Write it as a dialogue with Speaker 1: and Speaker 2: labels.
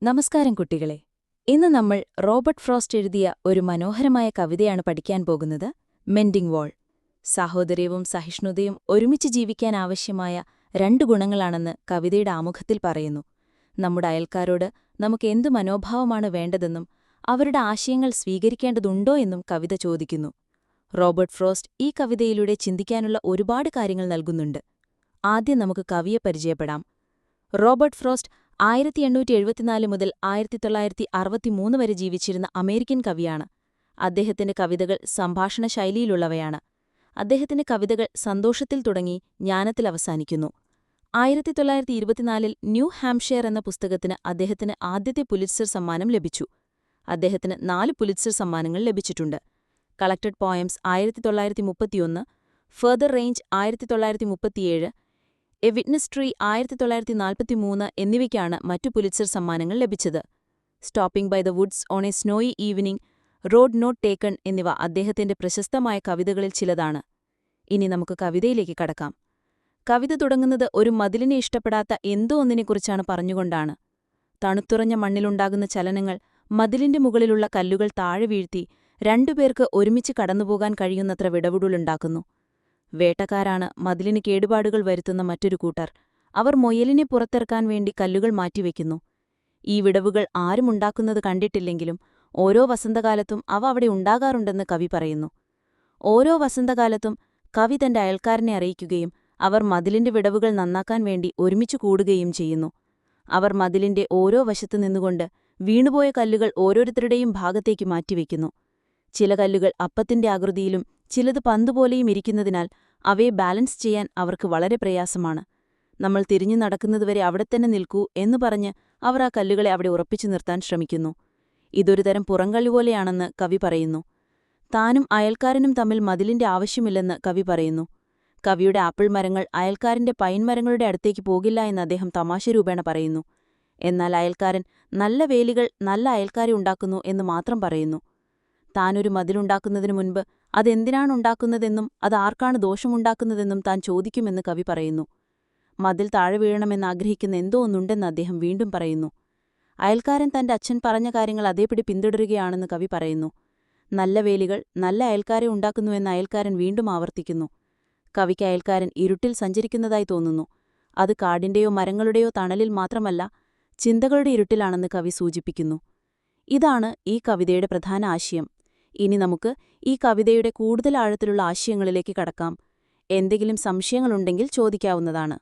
Speaker 1: നമസ്കാരം കുട്ടികളെ. ഇന്ന് നമ്മൾ റോബർട്ട് ഫ്രോസ്റ്റ് എഴുതിയ ഒരു മനോഹരമായ കവിതയാണ് പഠിക്കാൻ പോകുന്നത്, മെൻഡിങ് വാൾ. സാഹോദര്യവും സഹിഷ്ണുതയും ഒരുമിച്ച് ജീവിക്കാൻ ആവശ്യമായ 2 ഗുണങ്ങളാണെന്ന് കവിതയുടെ ആമുഖത്തിൽ പറയുന്നു. നമ്മുടെ അയൽക്കാരോട് നമുക്ക് എന്തു മനോഭാവമാണ് വേണ്ടതെന്നും അവരുടെ ആശയങ്ങൾ സ്വീകരിക്കേണ്ടതുണ്ടോ എന്നും കവിത ചോദിക്കുന്നു. റോബർട്ട് ഫ്രോസ്റ്റ് ഈ കവിതയിലൂടെ ചിന്തിക്കാനുള്ള ഒരുപാട് കാര്യങ്ങൾ നൽകുന്നുണ്ട്. ആദ്യം നമുക്ക് കവിയെ പരിചയപ്പെടാം. റോബർട്ട് ഫ്രോസ്റ്റ് 1874 മുതൽ 1963 വരെ ജീവിച്ചിരുന്ന അമേരിക്കൻ കവിയാണ്. അദ്ദേഹത്തിന്റെ കവിതകൾ സംഭാഷണ ശൈലിയിലുള്ളവയാണ്. അദ്ദേഹത്തിന്റെ കവിതകൾ സന്തോഷത്തിൽ തുടങ്ങി ജ്ഞാനത്തിൽ അവസാനിക്കുന്നു. 1924 ന്യൂ ഹാംഷെയർ എന്ന പുസ്തകത്തിന് അദ്ദേഹത്തിന് ആദ്യത്തെ പുലിറ്റ്സർ സമ്മാനം ലഭിച്ചു. അദ്ദേഹത്തിന് 4 പുലിറ്റ്സർ സമ്മാനങ്ങൾ ലഭിച്ചിട്ടുണ്ട്. Collected poems 1931, further range 1937, a witness tree 1943 എന്നിവയ്ക്കാണ് മറ്റു പുലിറ്റ്സർ സമ്മാനങ്ങൾ ലഭിച്ചത്. Stopping by the woods on a snowy evening, road not taken എന്നിവ അദ്ദേഹത്തിന്റെ പ്രശസ്തമായ കവിതകളിൽ ചിലതാണ്. ഇനി നമുക്ക് കവിതയിലേക്ക് കടക്കാം. കവിത തുടങ്ങുന്നത് ഒരു മതിലിനെ ഇഷ്ടപ്പെടാത്ത എന്തോ ഒന്നിനെക്കുറിച്ചാണ് പറഞ്ഞുകൊണ്ടാണ്. തണുത്തുറഞ്ഞ മണ്ണിലുണ്ടാകുന്ന ചലനങ്ങൾ മതിലിന്റെ മുകളിലുള്ള കല്ലുകൾ താഴെ വീഴ്ത്തി 2 പേർക്ക് ഒരുമിച്ച് കടന്നുപോകാൻ കഴിയുന്നത്ര വിടവുകളുണ്ടാക്കുന്നു. വേട്ടക്കാരാണ് മതിലിന് കേടുപാടുകൾ വരുത്തുന്ന മറ്റൊരു കൂട്ടർ. അവർ മുയലിനെ പുറത്തിറക്കാൻ വേണ്ടി കല്ലുകൾ മാറ്റിവെക്കുന്നു. ഈ വിടവുകൾ ആരുമുണ്ടാക്കുന്നത് കണ്ടിട്ടില്ലെങ്കിലും ഓരോ വസന്തകാലത്തും അവ അവിടെ ഉണ്ടാകാറുണ്ടെന്ന് കവി പറയുന്നു. ഓരോ വസന്തകാലത്തും കവി തന്റെ അയൽക്കാരനെ അറിയിക്കുകയും അവർ മതിലിന്റെ വിടവുകൾ നന്നാക്കാൻ വേണ്ടി ഒരുമിച്ചു കൂടുകയും ചെയ്യുന്നു. അവർ മതിലിന്റെ ഓരോ വശത്തു നിന്നുകൊണ്ട് വീണുപോയ കല്ലുകൾ ഓരോരുത്തരുടെയും ഭാഗത്തേക്ക് മാറ്റിവെക്കുന്നു. ചില കല്ലുകൾ അപ്പത്തിന്റെ ആകൃതിയിലും ചിലത് പന്തുപോലെയും ഇരിക്കുന്നതിനാൽ അവയെ ബാലൻസ് ചെയ്യാൻ അവർക്ക് വളരെ പ്രയാസമാണ്. നമ്മൾ തിരിഞ്ഞു നടക്കുന്നതുവരെ അവിടെത്തന്നെ നിൽക്കൂ എന്നു പറഞ്ഞ് അവർ ആ കല്ലുകളെ അവിടെ ഉറപ്പിച്ചു നിർത്താൻ ശ്രമിക്കുന്നു. ഇതൊരു തരം പുറംകള്ളുപോലെയാണെന്ന് കവി പറയുന്നു. താനും അയൽക്കാരനും തമ്മിൽ മതിലിന്റെ ആവശ്യമില്ലെന്ന് കവി പറയുന്നു. കവിയുടെ ആപ്പിൾ മരങ്ങൾ അയൽക്കാരന്റെ പൈൻ മരങ്ങളുടെ അടുത്തേക്ക് പോകില്ല എന്ന് അദ്ദേഹം തമാശരൂപേണ പറയുന്നു. എന്നാൽ അയൽക്കാരൻ നല്ല വേലികൾ നല്ല അയൽക്കാരെ ഉണ്ടാക്കുന്നു എന്ന് മാത്രം പറയുന്നു. താനൊരു മതിലുണ്ടാക്കുന്നതിനു മുൻപ് അതെന്തിനാണുണ്ടാക്കുന്നതെന്നും അത് ആർക്കാണ് ദോഷമുണ്ടാക്കുന്നതെന്നും താൻ ചോദിക്കുമെന്ന് കവി പറയുന്നു. മതിൽ താഴെ വീഴണമെന്നാഗ്രഹിക്കുന്ന എന്തോ ഒന്നുണ്ടെന്ന് അദ്ദേഹം വീണ്ടും പറയുന്നു. അയൽക്കാരൻ തന്റെ അച്ഛൻ പറഞ്ഞ കാര്യങ്ങൾ അതേപടി പിന്തുടരുകയാണെന്ന് കവി പറയുന്നു. നല്ല വേലികൾ നല്ല അയൽക്കാരെ ഉണ്ടാക്കുന്നുവെന്ന് അയൽക്കാരൻ വീണ്ടും ആവർത്തിക്കുന്നു. കവിക്ക് അയൽക്കാരൻ ഇരുട്ടിൽ സഞ്ചരിക്കുന്നതായി തോന്നുന്നു. അത് കാടിന്റെയോ മരങ്ങളുടെയോ തണലിൽ മാത്രമല്ല, ചിന്തകളുടെ ഇരുട്ടിലാണെന്ന് കവി സൂചിപ്പിക്കുന്നു. ഇതാണ് ഈ കവിതയുടെ പ്രധാന ആശയം. ഇനി നമുക്ക് ഈ കവിതയുടെ കൂടുതൽ ആഴത്തിലുള്ള ആശയങ്ങളിലേക്ക് കടക്കാം. എന്തെങ്കിലും സംശയങ്ങളുണ്ടെങ്കിൽ ചോദിക്കാവുന്നതാണ്.